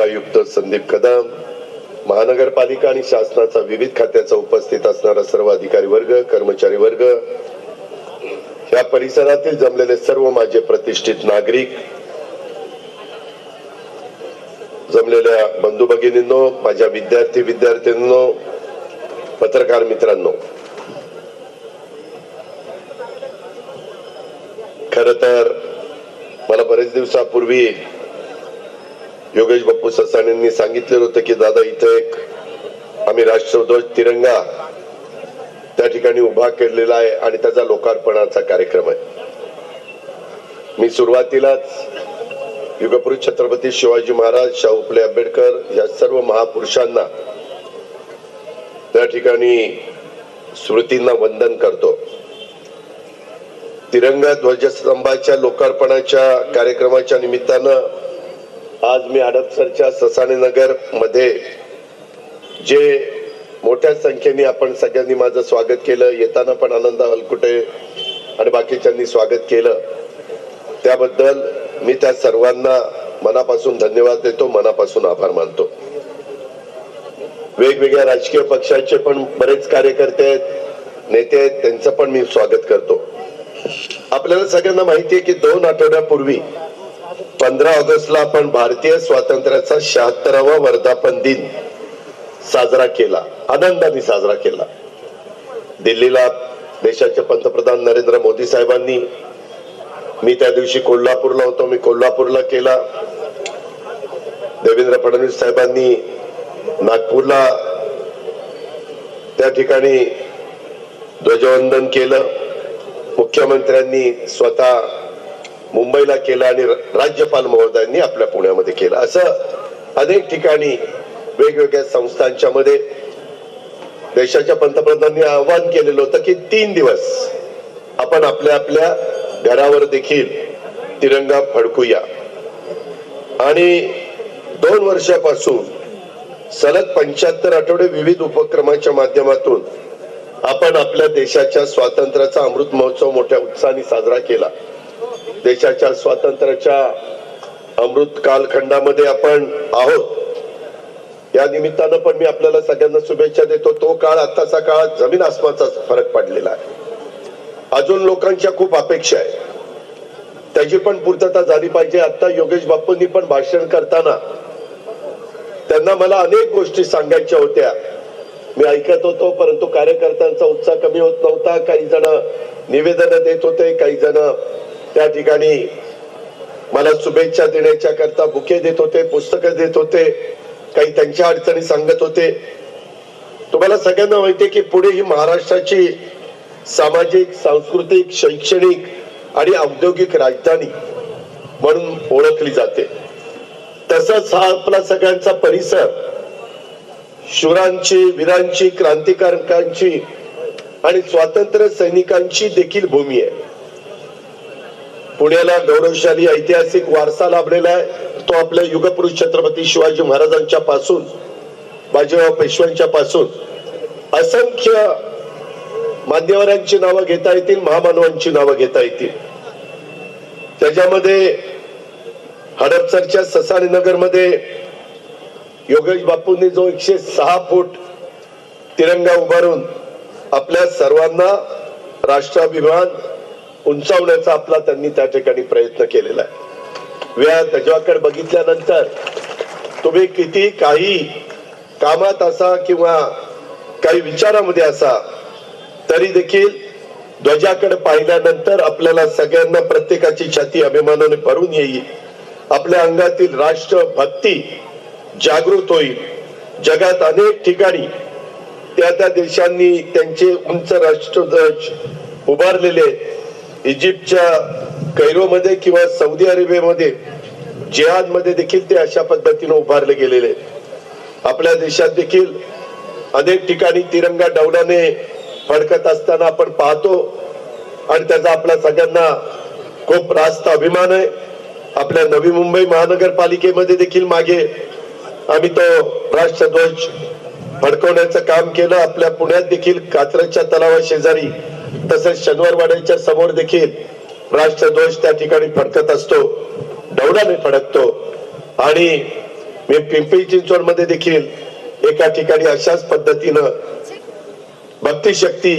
उपायुक्त संदीप कदम, महानगरपालिका आणि शासनाचा विविध खात्याचा उपस्थित असणारा सर्व अधिकारी वर्ग, कर्मचारी वर्ग, या परिसरातील जमलेले सर्व माझे प्रतिष्ठित नागरिक, जमलेल्या बंधू भगिनींनो, माझ्या विद्यार्थ्यांनो, पत्रकार मित्रांनो, खरं तर मला बरेच दिवसापूर्वी योगेश बापू ससाणेंनी सांगितलेलं होतं की दादा इथे एक आम्ही राष्ट्रध्वज तिरंगा त्या ठिकाणी उभा केलेला आहे आणि त्याचा लोकार्पणाचा कार्यक्रम आहे। मी सुरुवातीलाच युगपुरुष छत्रपती शिवाजी महाराज, शाहू फुले आंबेडकर या सर्व महापुरुषांना त्या ठिकाणी स्मृतींना वंदन करतो। तिरंगा ध्वजस्तंभाच्या लोकार्पणाच्या कार्यक्रमाच्या निमित्तानं आज मी हडपसरच्या ससाणे नगर मध्ये जे मोठ्या संख्येने आपण सगळ्यांनी माझं स्वागत केलं, येताना पण आनंद हलकुटे आणि बाकीच्यांनी स्वागत केलं, त्याबद्दल मी त्या सर्वांना मनापासून धन्यवाद देतो, मनापासून आभार मानतो। वेगवेगळ्या राजकीय पक्षाचे पण बरेच कार्यकर्ते आहेत, नेते आहेत, त्यांचं पण मी स्वागत करतो। आपल्याला सगळ्यांना माहिती आहे की 2 आठवड्यापूर्वी 15 ऑगस्टला आपण भारतीय स्वातंत्र्याचा 76वा वर्धापन दिन साजरा केला, आनंदाने साजरा केला। दिल्लीला देशाचे पंतप्रधान नरेंद्र मोदी साहेबांनी, मी त्या दिवशी कोल्हापूरला होतो, मी कोल्हापूरला केला। देवेंद्र फडणवीस साहेबांनी नागपूरला त्या ठिकाणी ध्वजवंदन केलं, मुख्यमंत्र्यांनी स्वतः मुंबईला केलं आणि राज्यपाल महोदयांनी आपल्या पुण्यामध्ये केलं। असं अनेक ठिकाणी वेगवेगळ्या संस्थांच्या मध्ये देशाच्या पंतप्रधानांनी आवाहन केलेलं होतं की 3 दिवस आपण आपल्या आपल्या घरावर देखील तिरंगा फडकूया। आणि 2 वर्षापासून सलग 75 आठवडे विविध उपक्रमाच्या माध्यमातून आपण आपल्या देशाच्या स्वातंत्र्याचा अमृत महोत्सव मोठ्या उत्साहाने साजरा केला। देशाच्या स्वातंत्र्याच्या अमृत कालखंडामध्ये आपण आहोत। या निमित्तानं पण मी आपल्याला सगळ्यांना शुभेच्छा देतो। तो काळ आताचा काळ जमीन आसमानाचा फरक पडलेला आहे। अजून लोकांच्या खूप अपेक्षा आहे, त्याची पण पूर्तता झाली पाहिजे। आता योगेश बापूंनी पण भाषण करताना त्यांना मला अनेक गोष्टी सांगायच्या होत्या, मी ऐकत होतो, परंतु कार्यकर्त्यांचा उत्साह कमी होत नव्हता। काही जण निवेदन देत होते, काही जण त्या ठिकाणी मला शुभेच्छा देण्याच्या करता बुके देत होते, पुस्तकं देत होते, काही त्यांच्या अडचणी सांगत होते। तुम्हाला सगळ्यांना माहिती आहे की पुढे ही महाराष्ट्राची सामाजिक, सांस्कृतिक, शैक्षणिक आणि औद्योगिक राजधानी म्हणून ओळखली जाते। तसंच हा आपला सगळ्यांचा परिसर शूरांची, वीरांची, क्रांतिकारकांची आणि स्वातंत्र्य सैनिकांची देखील भूमी आहे। पुण्याला गौरवशाली ऐतिहासिक वारसा लाभलेला आहे। तो आपल्या युगपुरुष छत्रपती शिवाजी महाराजांच्या पासून, बाजीराव पेशव्यांच्या पासून असंख्य मान्यवरांची नावं घेता येतील, महामानवांची नावं घेता येतील। त्याच्यामध्ये हडपसरच्या ससाणे नगर मध्ये योगेश बापूंनी जो 106 फूट तिरंगा उभारून आपल्या सर्वांना राष्ट्राभिमान उंचावण्याचा आपला त्यांनी त्या ठिकाणी प्रयत्न केलेला आहे। त्याच्याकडे बघितल्यानंतर तुम्ही किती काही कामात असा किंवा काही विचारामध्ये असा, तरी देखील ध्वजाकडे पाहिल्यानंतर आपल्याला सगळ्यांना प्रत्येकाची छाती अभिमानाने भरून येईल, आपल्या अंगातील राष्ट्रभक्ती जागृत होईल। जगात अनेक ठिकाणी त्या देशांनी त्यांचे उंच राष्ट्रध्वज उभारलेले, इजिप्तच्या कैरोमध्ये किंवा सौदी अरेबियामध्ये जिहाद मध्ये देखील ते अशा पद्धतीने उभारले गेलेले। आपल्या देशात देखील अनेक ठिकाणी तिरंगा डौलाने फडकत असताना आपण पाहतो आणि त्याचा आपल्या सगळ्यांना खूप रास्त अभिमान आहे। आपल्या नवी मुंबई महानगरपालिकेमध्ये देखील मागे आम्ही तो राष्ट्रध्वज फडकवण्याचं काम केलं। आपल्या पुण्यात देखील कात्रजच्या तलावा शेजारी तसेच शनिवारवाड्याच्या समोर देखील राष्ट्रध्वज त्या ठिकाणी फडकत असतो, डौलाने फडकतो। आणि मी पिंपरी चिंचवड मध्ये देखील एका ठिकाणी अशाच पद्धतीनं भक्ती शक्ती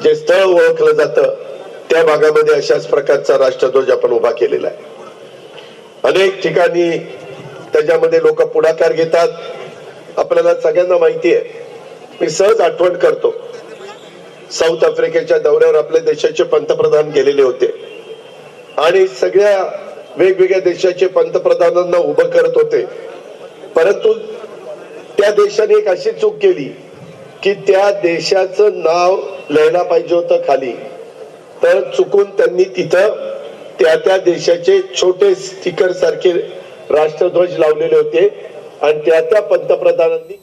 जे स्थळ ओळखलं जातं त्या भागामध्ये अशाच प्रकारचा राष्ट्रध्वज आपण उभा केलेला आहे. अनेक ठिकाणी त्याच्यामध्ये लोक पुढाकार घेतात. आपल्याला सगळ्यांना माहिती आहे. मी सहज आठवण करतो, साऊथ आफ्रिकेच्या दौऱ्यावर आपल्या देशाचे पंतप्रधान गेलेले होते आणि सगळ्या वेगवेगळ्या देशाचे पंतप्रधानांना उभं करत होते. परंतु त्या देशाने एक अशी चूक केली की त्या देशाचं नाव लिहायला पाहिजे होतं खाली, तर चुकून त्यांनी तिथं त्या देशाचे छोटे स्टिकर सारखे राष्ट्रध्वज लावलेले होते आणि त्या पंतप्रधानांनी